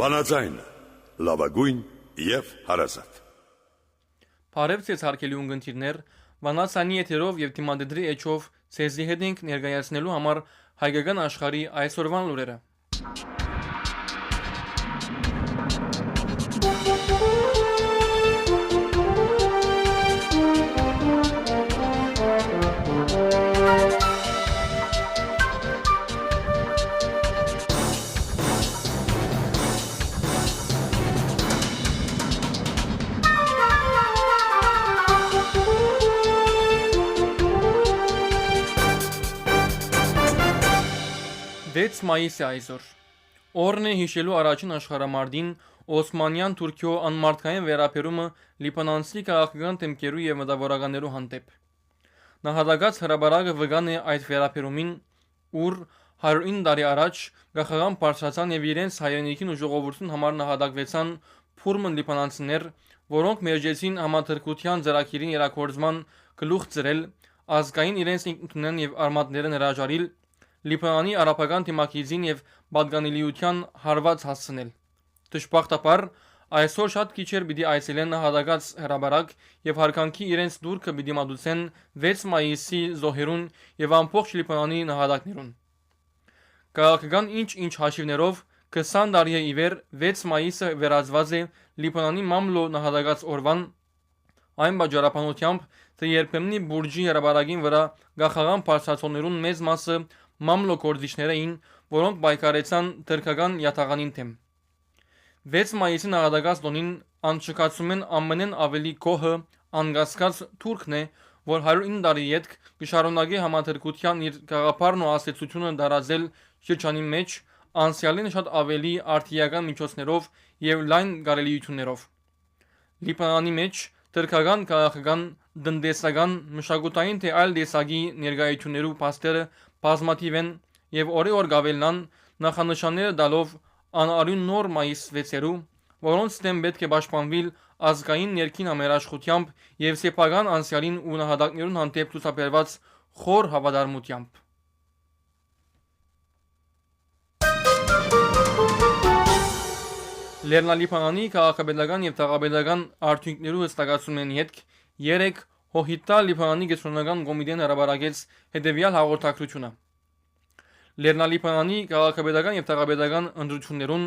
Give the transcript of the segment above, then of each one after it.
Վանաձայնը, լավագույն և հարազատ։ Բարև ձեզ հարգելի ունգընտիրներ, Վանաձայնի եթերով և թիմադեդրի էջով ցեզի հետ ենք ներկայացնելու համար հայկական աշխարհի այսօրվան լուրերը։ Դեց մայիսի այսօր օրն է հիշելու առաջին աշխարհամարտին Օսմանյան Թուրքիո անմարդկային վերապերումը լիբանանցի քաղաքական դեմքերու եւ մտավորականներու հանդեպ։ Նահատակած հրաբարակը վկան է այդ վերապերումին, ուր 109 տարի առաջ գախաղան բարձրացան եւ իրենց հայրենիքին ու ժողովրդուն համար նահատակվեցան փուրմն լիբանանցիներ, որոնք մերժեցին համադրկության ծրագիրին իրագործման գլուխ ծրել, ազգային իրենց ինքնությունն եւ արմատներն հրաժարիլ, Լիբանանի արաբական թիմակիցին եւ պատկանելիության հարված հասցնել։ Դժբախտաբար այսօր շատ քիչեր պիտի այցելեն նահատակած հրաբարակ եւ հարկանքի իրենց դուրքը պիտի մատուցեն 6 մայիսի զոհերուն եւ ամբողջ Լիբանանի նահատակներուն։ Քաղաքական ինչ հաշիվներով 20 տարի է ի վեր 6 մայիսը վերածված է Լիբանանի մամլո նահատակած օրվան, այն բաժարապանությամբ, թե երբեմնի բուրջի հրաբարակին վրա գախաղան բարձրացողներուն մեծ մասը մամլո գործիչներ էին, որոնք պայքարեցան թրքական յաթաղանին թեմ։ 6 մայիսի նահատակած տոնին անչկացում են ամենեն ավելի գոհը անկասկած Թուրքն է, որ 109 տարի ետք կշարունակի համադրկության իր գաղափարն ու ասացությունը տարածել շրջանի մեջ անցյալին շատ ավելի արդիական միջոցներով եւ լայն կարելիություններով։ Լիբանանի մեջ թրքական, քաղաքական, տնտեսական, մշակութային թե այլ տեսակի ներկայություններու փաստերը բազմաթիվ են եւ օրը գավելնան նախանշանները տալով անարյուն նոր մայիս 6-երու, որոնց դեմ պետք է պաշտպանվիլ ազգային ներքին համերաշխությամբ եւ սեփական անցյալին ու նահատակներուն հանդեպ ցուցաբերված խոր հավատարմությամբ։ Լեռնալիբանանի քաղաքապետական եւ թաղապետական արդյունքներու հստակացումն յետք 3 հոհիտա Լիբանանի գետրոնական կոմիտեն հրաբարակեց հետևյալ հաղորդակցությունը։ Լեռնալիբանանի քաղաքապետական եւ թաղապետական ընտրություններուն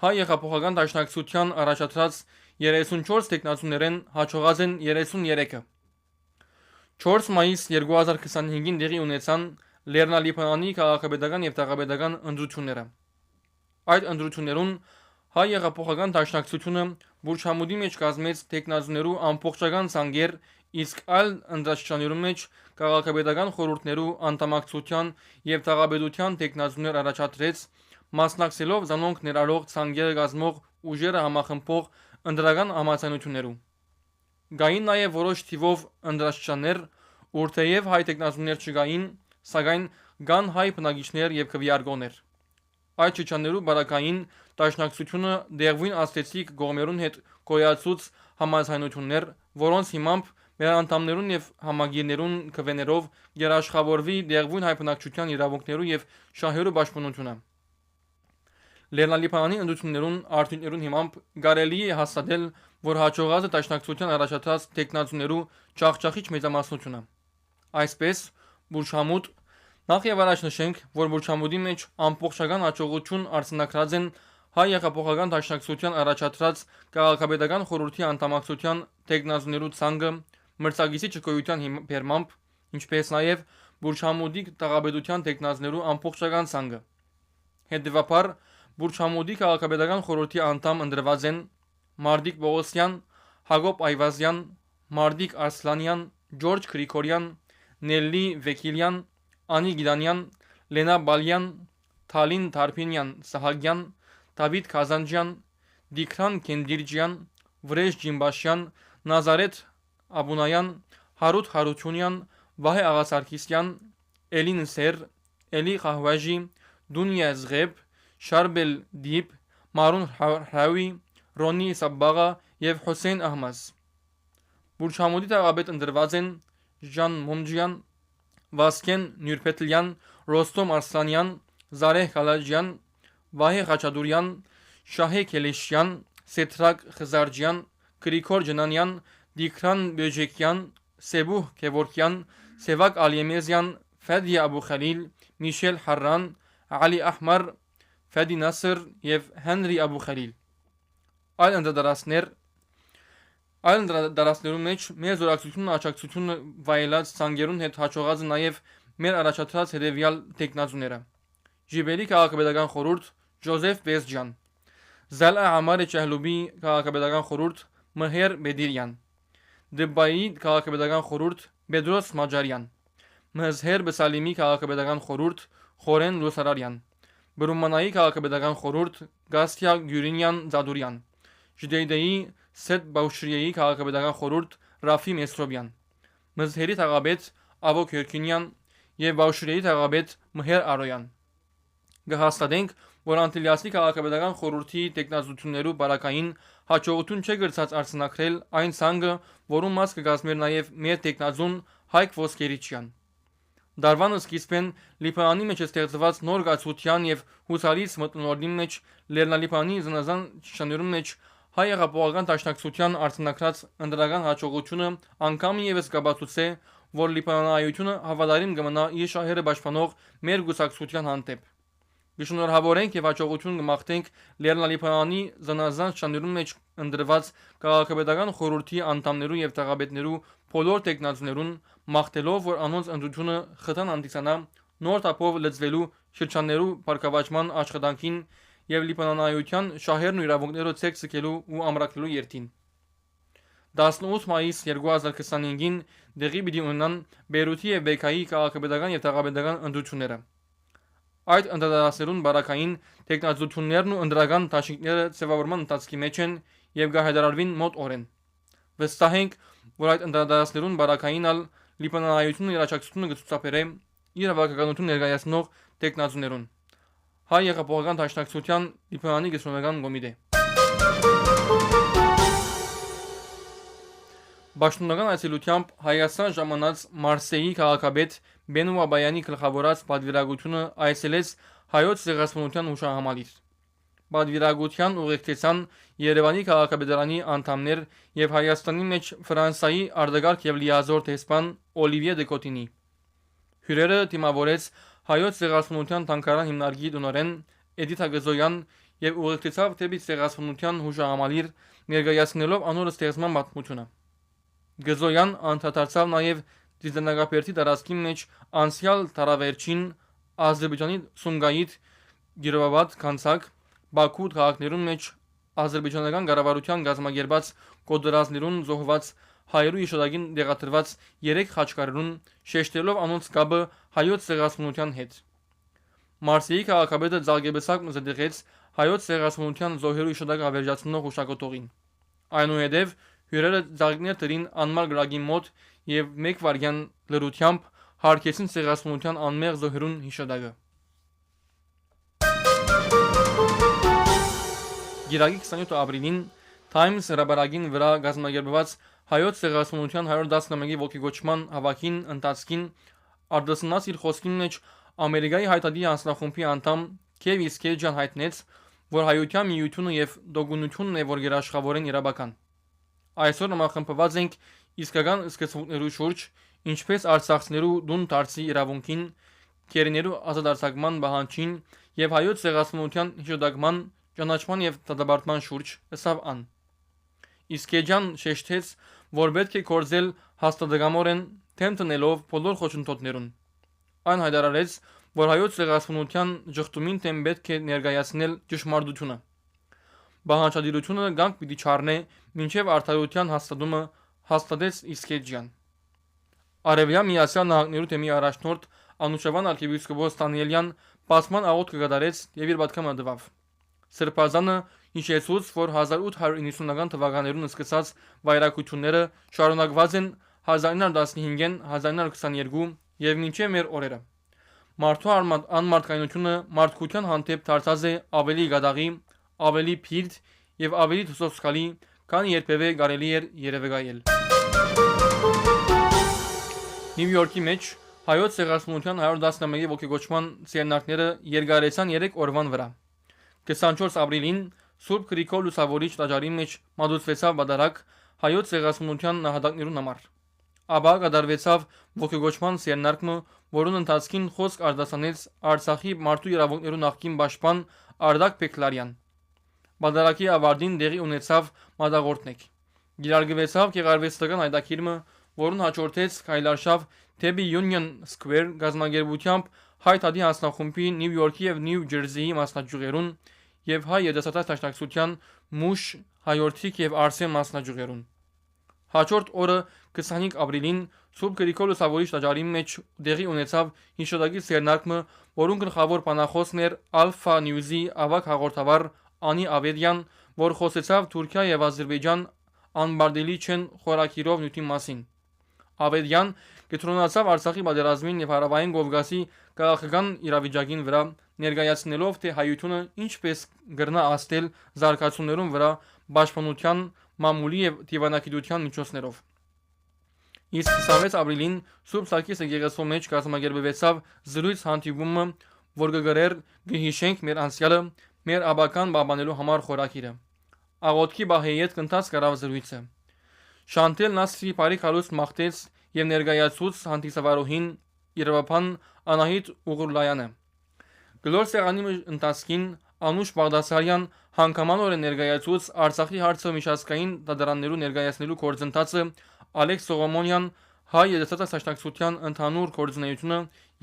հայ հեղափոխական դաշնակցության առաջադրած 34 տեխնացուներեն հաջողած են 33-ը։ 4 մայիս 2025-ին տեղի ունեցան Լեռնալիբանանի քաղաքապետական եւ թաղապետական ընտրությունները։ Այդ ընտրություններուն հայ հեղափոխական դաշնակցությունը Բուրչամուդի մեջ կազմեց տեխնացուներու ամբողջական ցանկեր, իսկ այլ ընտրաշրջաններու մեջ քաղաքապետական խորհուրդներու անդամակցության եւ թաղապետության տեխնացուներ առաջադրեց, մասնակցելով զանոնք ներառող ցանկերը կազմող ուժերը համախմբող ընտրական համացանություններու։ Գային նաեւ որոշ թիվով ընտրաշրջաններ, ուր թեև հայ տեխնացուներ չկային, սակայն կան հայ բնակիչներ եւ քվեարկողներ։ Այդ շրջաններու բարակային դաշնակցությունը դեղվին աստեցիկ գողմերուն հետ գոյացուց համացանություններ, որոնց հիմամբ մեր անդամներուն եւ համագիրներուն քվեներով երաշխավորվի դեղվին հայ բնակչության իրավունքներու եւ շահերու պաշտպանությունը։ Լեռնալիբանանի ընտրություններուն արդյունքներուն հիմամբ կարելի է հաստատել, որ հաջողած է դաշնակցության առաջադրած տեխնացուներու ճախճախիչ մեծամասնությունը։ Այսպես Բուրչամուդ նախ եւ առաջ նշենք, որ Բուրչամուդի մեջ ամբողջական հաջողություն արձանագրած են հայ հեղափոխական դաշնակցության առաջադրած քաղաքապետական խորհրդի անդամակցության տեխնացուներու ցանկը մրցակիցի չկոյության հիմամբ, ինչպես նաեւ Բուրչամուդի թաղապետության տեխնացուներու ամբողջական ցանկը։ Հետևաբար Բուրչամուդի քաղաքապետական խորհրդի անդամ ընտրված են Մարդիկ Պողոսյան, Հակոբ Այվազյան, Մարդիկ Արսլանյան, Ջորջ Գրիգորյան, Նելլի Վեկիլյան, Անի Գիդանյան, Լենա Բալյան, Թալին Թարփինյան Սահագյան, Դավիթ Քազանջյան, Դիքրան Կենդիրջյան, Վրեժ Ջիմբաշյան, Նազարեթ Աբունայան, Հարութ Հարությունյան, Վահե Աղասարքիսյան, Էլին Սեր, Էլի Խահվաժի, Դունիա Զղեբ, Շարբել Դիբ, Մարուն Հրավի, Ռոնի Սաբբաղա եւ Հոսեյն Ահմազ։ Բուրչամուդի թաղապետ ընտրված են Ժան Մոմջյան, Վասկեն Նյուրպետլյան, Ռոստոմ Արսլանյան, Զարեհ Խալաջյան, Վահե Խաչատուրյան, Շահե Քելեշյան, Սեթրակ Խզարջյան, Գրիգոր Ջնանյան, Դիքրան Բեջեկյան, Սեբուհ Քևորքյան, Սևակ Ալիեմեզյան, Ֆեդի Աբուխալիլ, Միշել Հարրան, Ալի Ահմար, Ֆեդի Նասր եւ Հենրի Աբուխալիլ։ Այլ ընդդարասներում մեջ մեր զորակցությունն աջակցությունը վայելած ցանգերուն հետ հաջողած է նաև մեր առաջադրած հետևյալ տեխնազուները։ Ժիբելի քաղաքապետական խորհուրդ Ջոզեֆ Բեսջյան, Զալա Ամարի Չահլուբի քաղաքապետական խորհուրդ Մհեր Բեդիրյան, Դբայի քաղաքապետական խորհուրդ Բեդրոս Մաջարյան, Մզհեր Բեսալիմի քաղաքապետական խորհուրդ Խորեն Լուսարարյան, Բրումանայի քաղաքապետական խորհուրդ Գաստիա Գյուրինյան Զադուրյան, Ժդեյդեի Սետ Բաուշրիեի քաղաքապետական խորհուրդ Ռաֆի Մեսրոբյան, Մզհերի թագաբեդ Ավոք Երքինյան եւ Բաուշրիեի թագաբեդ Մհեր Արոյան։ Գհաստատենք, որ Անտիլիասի քաղաքապետական խորհրդի տեխնազություններու բարակային հաջողություն չէ գրծած արցնակրել այն ցանգը, որում մաս կգազմեր նաեւ մեր տեխնազուն Հայկ Ոսկերիչյան։ Դարվանը սկիզբեն Լիբանանի մեջ ստեղծված նոր գացության եւ հուսալից մտնորդի մեջ Լեռնալիբանի զնազան շներում մեջ հայ հեղափոխական դաշնակցության արտնակրած ընդրական հաջողությունը անգամ եւս կաբացուցե, որ Լիբանանայությունը հավատարիմ կմնա իր շահերը պաշտպանող մեր գուսակցության հանդեպ։ Գշնորհավորենք եւ հաջողություն կմաղթենք Լեռնալիբանանի զնազան շներում մեջ ընդրված քաղաքապետական խորհրդի անդամներու եւ թագաբեդներու բոլոր տեխնազուներուն մաղթելով, որ անոնց ընդդությունը խթան հանդիսանա նոր տապով լծվելու շրջաններու բարգավաճման աշխատանքին եւ Լիբանանայության շահերն ու իրավունքները ցեք ցկելու ու ամրակելու երթին։ 18 մայիս 2025-ին դեղի պիտի ունենան Բեյրութի եւ Բեկայի քաղաքապետական եւ թագաբեդական ընդդությունները։ Այդ ընդդարասերուն բարակային տեխնազություններն ու ընդրական դաշինքները ձևավորման ընթացքի մեջ են եւ կհայտարարվին մոտ օրեն։ Վստահ ենք, որ այդ ընդդարասերուն բարակայինալ Լիբանանայությունը իրաչակցությունը կցուցաբերե իր հավաքականություն ներկայացնող տեխնազուներուն։ Հայ հեղափոխական դաշնակցության Լիբանանի գեսոնական կոմիտե։ Պաշտոնական այցելությամբ Հայաստան ժամանած Մարսեի քաղաքապետ Բենու Աբայանի գլխավորած պատվիրակությունը այցելեց հայոց ցեղասպանության հուշահամալիր։ Պատվիրակության ուղեկցեցան Երևանի քաղաքապետարանի անդամներ եւ Հայաստանի մեջ Ֆրանսայի արտագաղթ եւ լիազոր դեսպան Օլիվիե Դեկոտինի։ Հյուրերը դիմավորեց հայոց ցեղասպանության թանգարան հիմնարկի տնօրեն Էդիթ Ագազոյան եւ ուղեկցավ դեպի ցեղասպանության հուշահամալիր ներկայացնելով անոր ստեղծման պատմությունը։ Գազոյան անդրադարձավ նաեւ դիզայնագապերտի տարածքի մեջ անցյալ տարավերջին Ադրբեջանի Սումգայիթ Գիրովաբադ Կանցակ Բաքու քաղաքներուն մեջ ազերբայջանական կառավարության գազམ་ագերբած կոդրազներուն զոհված հայերու իշտագին դեղատրված 3 խաչքարերուն շեշտելով անոնց կապը հայոց ցեղասպանության հետ։ Մարսեի քաղաքապետը Զարգեբեսակ մզդեղեց հայոց ցեղասպանության զոհերու իշտագ ավերջացնող հուշակոթողին։ Այնուհետև հյուրերը զարգներ տրին անմար գրագի մոտ եւ 1 վարյան լրությամբ հարկեցին ցեղասպանության անմեղ զոհերուն իշտագը։ Գիրագի 27 ապրիլին Times հրապարակին վրա գազམ་ագերբված հայոց ցեղասպանության 111-ի ոգեգոճման հավաքին ընթացքին արտասնած իր խոսքին մեջ Ամերիկայի հայտարարի անձնախումբի անդամ Քևիս Քեջան հայտնեց, որ հայության միությունը եւ դոգունությունն է, որ երաշխավորեն իրավական։ Այսօր նամախմբված ենք իսկական սկզբունքներու շուրջ, ինչպես արցախցիներու դուն դարձի իրավունքին, քերիներու ազատարձակման բանջին եւ հայոց ցեղասպանության հիշատակման, ճանաչման եւ դատապարտման շուրջ ըսավ ան։ Իսկ Քեջան շեշտեց, որ պետք է կորզել հաստատակամորեն թեմ տնելով բոլոր խոչընդոտներուն։ Այն հայտարարեց, որ հայոց ցեղասպանության ճշտումին թեմ պետք է ներկայացնել ճշմարտությունը։ Բանջարությունը գանք պիտի չառնե, մինչև արդարության հաստատումը հաստատեց Իսկեջյան։ Արևյա Միացյալ Նահանգներու թեմի առաջնորդ Անուշավան arczepiskopos Դանիելյան բացման աղոթք կատարեց եւ իր պատկամը տվավ։ Սրբազանը հիշեցուց, որ 1890-ական թվականներուն սկսած վայրակությունները շարունակված են 1915-ին, 1922 եւ մինչեւ մեր օրերը։ Մարդու անմարդկայնությունը մարդկության հանդեպ դարձած է ավելի գադաղի, ավելի փիրտ եւ ավելի թուսովսկալի, քան երբևէ կարելի էր երևակայել։ Նյու Յորքի մեջ հայոց ցեղասպանության 111-ի ոգեգոճման ցերնակները երկարեցան 3 օրվան վրա։ 24 ապրիլին Սուրբ Գրիգոր Լուսավորիչ տաճարի մեջ մատուցվեցավ բադարակ հայոց ցեղասպանության նահատակներուն համար։ Ապա կատարվեցավ ողջոգոչման սերնարկը, որուն ընթացքին խոսք արտասանեց Արցախի մարդու իրավունքներու նախկին պաշտպան Արդակ Բեկլարյան։ Բադարակի ավարտին դեղի ունեցավ մատաղորդնեք։ Գիրարգվեցավ գեղարվեստական հայտակիրը, որուն հաջորդեց քայլարշավ դեպի Union Square գազագերբությամբ հայ թադի հանձնախումբի Նյու Յորքի եւ Նյու Ջերսիի մասնաճյուղերուն եւ հայ երիտասարդ դաշնակցության Մուշ հայորդիկ եւ Արսեն մասնաճյուղերուն։ Հաջորդ օրը 25 ապրիլին Սուրբ Գրիգոր Լուսավորիչ տաճարի մեջ դեղի ունեցավ հիշատակի սերնարկը, որուն գլխավոր բանախոսն էր Alpha News-ի ավագ հաղորդավար Անի Ավեդյան, որ խոսեցավ Թուրքիա եւ Ադրբեջան անբարդելի չեն խորակիրով նյութի մասին։ Ավեդյան կտրոնացավ Արցախի պատերազմին եւ Հարավային Կովկասի քաղաքական իրավիճակին վրա, ներկայացնելով թե հայությունը ինչպես գրնա աստել զարգացումներուն վրա պաշտպանության, մամուլի եւ դիվանագիտության միջոցներով։ Իսկ 26 ապրիլին Սուրբ Սարգիս եկեղեցու մեջ կազմակերպվեցավ զրույց հանդիպումը, որ կգրեր «Գհիշենք մեր անցյալը, մեր աբական բաբանելու համար» խորակիրը։ Աղոթքի բահեի հետ կընթաց կրավ զրույցը։ Շանտել Նասրի բարի քալուստ մաղթեց եւ ներկայացուց հանդիսավարուհին Իրավապան Անահիտ Ուղուրլայանը։ Գլոր սեղանի ընթացքին Անուշ Բաղդասարյան հանգամանորեն ներկայացուց Արցախի հարցը միջազգային դատարաններու ներկայացնելու գործընթացը, Ալեքս Սողոմոնյան հայ երիտասարդ դաշնակցության ընդհանուր գործունեությունը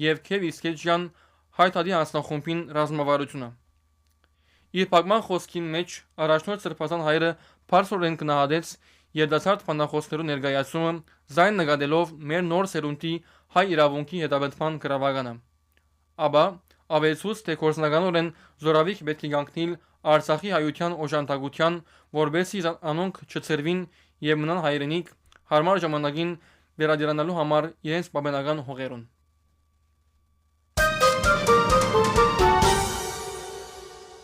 եւ Քև Իսկեջյան հայ թադի հանձնախումբին ռազմավարությունը։ Իր փակման խոսքին մեջ առաջնորդ Սրբազան հայրը բարձրորեն գնահատեց երիտասարդ բանախոսներու ներկայացումը, զայն նկատելով մեր նոր սերունդի հայ իրավունքի հետապնդման գրավականը։ Ապա ավելցուց թե գործնականորեն զորավիք պետք է կանգնել Արցախի հայության օժանդակության, որբեսի անոնք չծրվին եւ մնան հայրենիք հարմար ժամանակին վերադառնալու համար իրենց բաբենական հողերուն։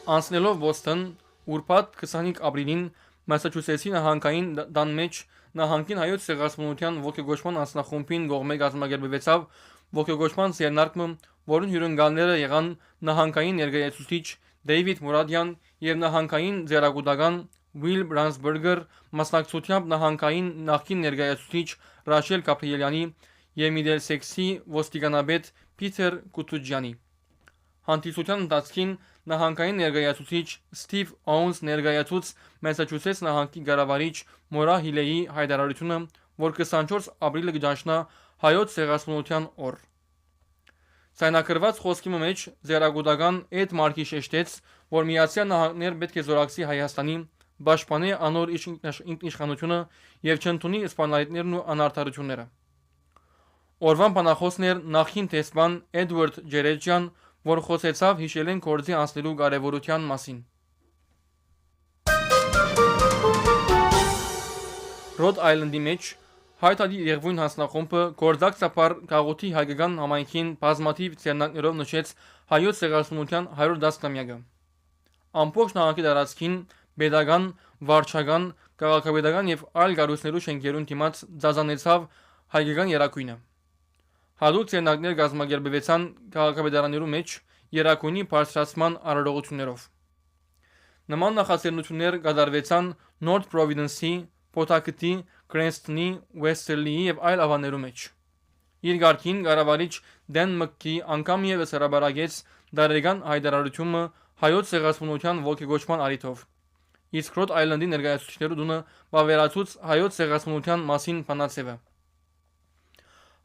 Անցնելով Բոստոն, ուրբաթ 25 ապրիլին Մասաչուսեթսի նահանգային դան մեջ նահանգին հայոց ցեղասպանության ողջոգոչման անձնախումբին կողմէ կազմակերպվեցավ ողջոգոչման սերնարկը, որուն հյուրընկալները եղան նահանգային ներկայացուցիչ Դեյվիդ Մուրադյան եւ նահանգային ձեռագուտական Ուիլ Բրանսբերգեր, մասնակցությամբ նահանգային նախկին ներկայացուցիչ Ռաշել Կապրիելյանի եւ Միդելսեքսի ոստիկանապետ Պիթեր Կուտուջյանի։ Հանդիսության ընթացքին նահանգային ներկայացուցիչ Ստիվ Օունս ներկայացուց Մասաչուսեթս նահանգի ղեկավարիչ Մորա Հիլեի հայտարարությունը, որ 24 ապրիլը կճանչնա հայոց ցեղասպանության օր։ Ցայնակրված խոսքի մեջ ձեռագուտական Էդ Մարկի շեշտեց, որ Միացյալ Նահանգներ պետք է զորակցի Հայաստանի, պաշտպանի անոր ինքնիշխանությունը եւ չընդունի սպանալիքներն ու անարդարությունները։ Օրվան բանախոսն էր նախին տեսփան Էդվարդ Ջերեջյան, որ խոսեցավ հիշելեն գործի անցնելու կարևորության մասին։ Ռոդ Այլանդի մեջ հայտարարի Երևույն հանձնախումբը գործակցաբար գաղութի հայկական համայնքին բազմաթիվ ցերնակներով նշեց հայոց ցեղասպանության 110-ամյակը։ Ամբողջ նահանգի տարածքին pedagogan, վարչական, քաղաքապետական եւ այլ կառույցներու շենքերուն դիմաց ծազանեցավ հայկական երակույնը։ Հadoop ցերնակներ գազմագերբվեցան քաղաքապետարաններու մեջ երակույնի բարձրացման արարողություններով։ Նման նախաձեռնություններ կատարվեցան North Providence-ի, Pawtucket-ի, Cranston-ի, Westerly-ի եւ այլ ավաններու մեջ։ Իր ղարքին կառավարիչ Դեն Մկկի անգամ եւս հրաբարագեց դարերական հայտարարությունը հայոց ցեղասպանության ողջոգոչման առիթով։ Իսկ Rhode Island-ի ներկայացուցիչներու դունը բավերացուց հայոց ցեղասպանության մասին բանացևը։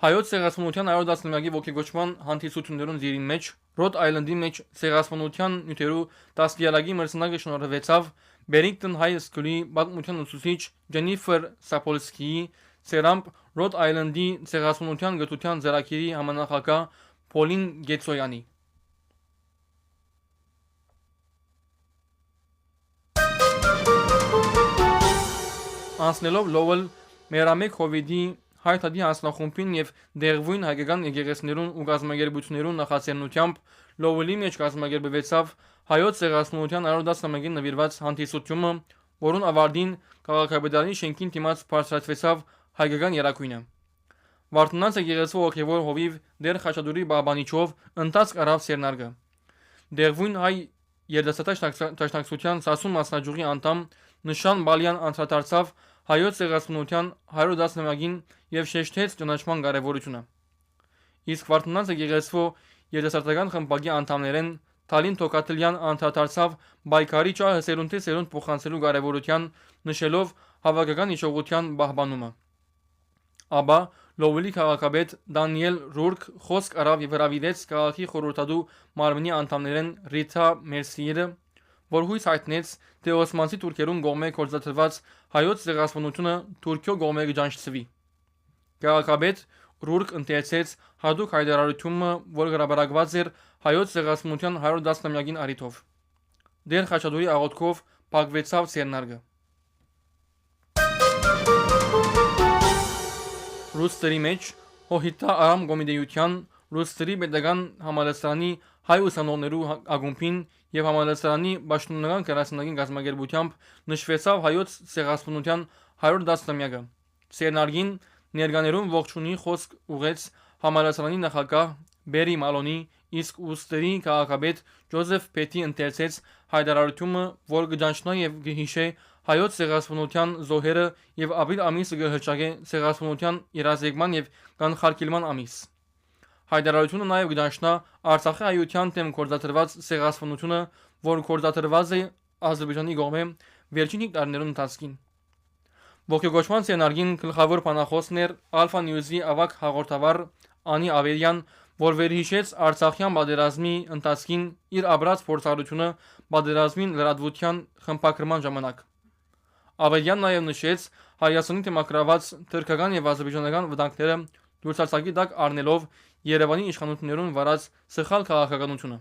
Հայոց ցեղասպանության 110-ամյակի ողջոգոչման հանդիսություններուն զիրին մեջ Rhode Island-ի մեջ ցեղասպանության նյութերու դաստիարակի մրցանակը շնորհվեցավ Barrington High School-ի պատմության ուսուցիչ Ջենիֆեր Սապոլսկիի, Սերամպ Rhode Island-ի ցեղասպանության գիտության ձեռագիրի համանախագահ Պոլին Գեցոյանի։ Անցնելով Լովել մերամեկ հովիդի հայտարարի հանձնախումբին եւ դեղվույն հայկական եկեղեցիներուն ու գազագերբություններուն նախաձեռնությամբ Լովելի մեջ գազագերբվեցավ հայոց ցեղասպանության 110-ամյակին նվիրված հանդիսությունը, որուն ավարտին քաղաքապետարանի շենքին դիմաց բարձրացվեցավ հայկական երակույնը։ Վարդնանց եկեղեցու ողջևոր հովիվ դեր Խաչատուրի բաբանիչով ընթաց արավ սերնարգը։ Դեղվույն հայ երդասարտաշնակցության Սասուն մասնաճյուղի անդամ Նշան Բալյան անդրադարձավ հայոց ցեղասպանության 110-ամյակին եւ շեշտեց ճանաչման կարեւորությունը։ Իսկ Վարդանանց եկեղեցու երդասարտական խմբակի անդամներեն Թալին Թոքաթլյան անդրադարձավ բայկարի ճահը սերունդի սերունդ փոխանցելու կարեւորության, նշելով հավաքական իշխողության պահպանումը։ Ապա Լովելի քաղաքապետ Դանիել Ռուրկ խոսք արավ եւ հրավիրեց քաղաքի խորհրդատու մարմնի անդամներեն Ռիթա Մերսիերը, որ հույս հայտնեց, թե Օսմանցի թուրքերուն կողմէ կորզաթված հայոց ցեղասպանությունը Թուրքիո կողմէ կճանչվի։ Քաղաքապետ Ռուրկ ընդեցեց հadouk հայտարարությունը, որ հրապարակված էր հայոց ցեղասպանության 110-ամյակին առիթով։ Դեր Խաչատուրի աղոթքով փակվեցավ ցերնարգը։ Ռուստերի մեջ Հոհիտա Արամ Կոմիտեյության Ռուստերի պետական համալսարանի հայ ուսանողներու ակումբին եւ համալսարանի պաշտոնական կերասնագին գազագերբությամբ նշվեցավ հայոց ցեղասպանության 110-ամյակը։ Ցերնարգին ներկաներուն ողջունի խոսք ուղեց համալսարանի նախագահ Բերի Մալոնի, իսկ ուստերի քաղաքապետ Ջոզեֆ Փետի ընթերցեց հայտարարությունը, որ կճանչնա եւ կհիշե հայոց ցեղասպանության զոհերը եւ ապրիլ ամիսը կհրճագե ցեղասպանության երազեկման եւ կանխարգելման ամիս։ Հայտարարությունը նաեւ կճանչնա Արցախի հայության դեմ կորզաթրված ցեղասպանությունը, որ կորզաթրված է Ադրբեջանի կողմէ վերջին 5 տարիներուն ընթացքին։ Ողջագործման ցենարգին գլխավոր բանախոսն էր Alpha News-ի ավակ հաղորդավար Անի Ավերյան, որ վերհիշեց Արցախյան պատերազմի ընթացքին իր ապրած փորձառությունը պատերազմին լրատվության խմբագրման ժամանակ։ Ավերյան նաև նշեց Հայաստանի դեմոկրատված թուրքական եւ ադրբեջանական վտանգները դուրսացակի տակ առնելով Երևանի իշխանություններուն վարած սխալ քաղաքականությունը։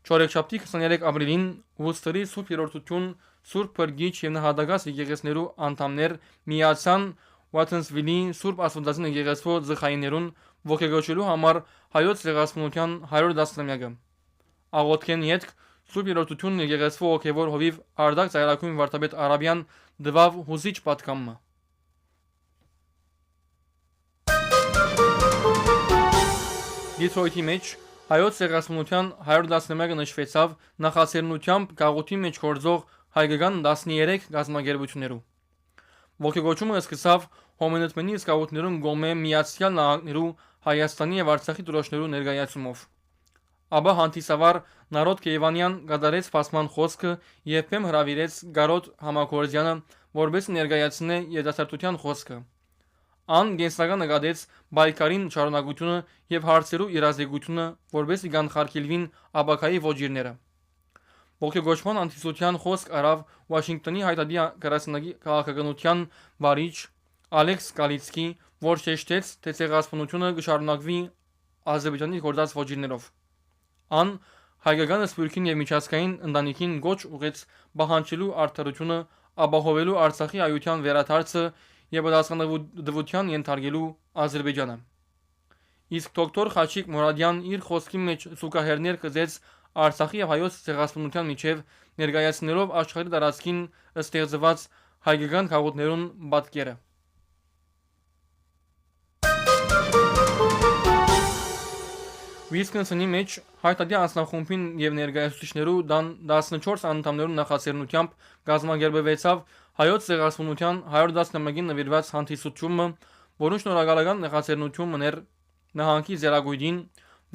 Չորեքշաբթի 23 ապրիլին Ուստերի Սուրբ Երորդություն, Սուրբ Փրկիչ եւ Նահատակաց եկեղեցներու անդամներ միացան Վաթենսվիլի Սուրբ Աստվածածին եկեղեցու ձխայիներուն ողջագործելու համար հայոց ցեղասպանության 110-ամյակը։ Աղոթքեն յետք Սուրբ Երորդություն եկեղեցու ողջևոր հովիվ Արդակ Ծայրակույն վարդապետ Արաբյան դվավ հուզիչ պատկամը։ Դիթրոյթի մեջ հայոց ցեղասպանության 110-ամյակը նշվեցավ նախաձեռնությամբ գաղութի մեջ գործող հայկական 13 գազագերբություններու։ Ողջագործումը սկսավ հոմենտմենի սկաուտներուն գոմե Միացյալ Նահանգներու Հայաստանի եւ Արցախի դրոշներու ներկայացումով։ Ապա հանդիսավար Նարոդ Կեյվանյան գդարեց փասման խոսքը եւ փեմ հրավիրեց Գարոտ Համակորձյանը, որպես ներկայացնե երիտասարդության խոսքը։ Ան գենսական նկատեց բայկարին շարունակությունը եւ հարցերու իրազեկությունը, որպես կանխարգելվին աբակայի ոչիրները։ Ողջագործման անտիսության խոսք արավ Վաշինգտոնի հայտարարի կրասնագի քաղաքականության վարիչ Ալեքս Կալիցկի, որ շեշտեց, թե ցեղասպանությունը կշարունակվի Ադրբեջանի գործած ոչիրներով։ Ան հայկական սփյուռքին եւ միջազգային ընտանիքին գոչ ուղեց բահանջելու արդարությունը, ապահովելու Արցախի հայության վերադարձը եւ պատասխանատվության ենթարկելու Ադրբեջանը։ Իսկ դոկտոր Խաչիկ Մուրադյան իր խոսքի մեջ զուգահեռներ կզեց Արցախի եւ հայոց ցեղասպանության միջև ներկայացնելով աշխարհի տարածքին ստեղծված հայկական քաղաքներուն պատկերը։ Վիսկոնսինի մեջ հայտարարի անձնախումբին եւ ներկայացուցիչներու 14 անդամներու նախաձեռնությամբ գազագերբվեցավ հայոց ցեղասպանության 110-ամյակին նվիրված հանդիսությունը, որոնց շնորհակալական նախաձեռնություն մներ նահանգի ձեռագույտին,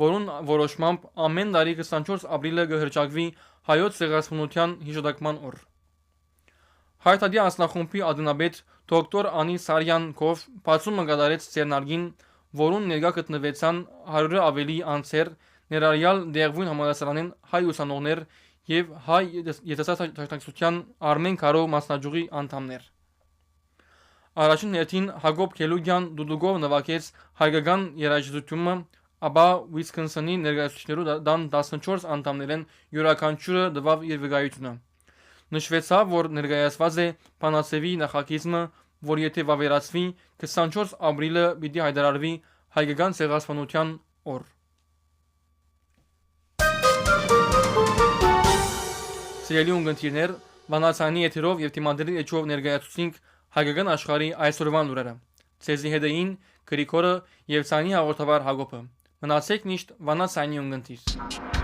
որուն որոշմամբ ամեն տարի 24 ապրիլը կհրճակվի հայոց ցեղասպանության հիշատակման օր։ Հայտարարի անձնախումբի անդամապետ դոկտոր Անի Սարյանկով բացումը կատարեց ցերնարգին, որուն ներկա գտնվեցան 100-ը ավելի անձեր, ներառյալ Դեղվույն համալսարանեն հայ ուսանողներ եւ հայ երիտասարդության Արմեն Կարո մասնաճյուղի անդամներ։ Առաջին հերթին Հակոբ Քելուգյան դուդուգով նվագեց հայկական երաժշտությունը, ապա Վիսկոնսինի ներկայացուցիչներու 14 անդամներեն յուրաքանչյուրը տվավ իր վկայությունը։ Նշվեցավ, որ ներկայացված է Փանասեվի նախագիծը, որ եթե վավերացվի 24 ապրիլը պիտի հայտարարվի հայկական ցեղասպանության օր։ Սիրելի ունգընտիրներ, վանացանի եթերով եւ թիմադրի էջով ներկայացուցինք հայկական աշխարհի այսօրվան լուրերը։ Ցեզի հետեին Գրիգորը եւ ցանի հաղորդավար Հակոբը։ Մնացեք միշտ վանացանի ունգընտիր։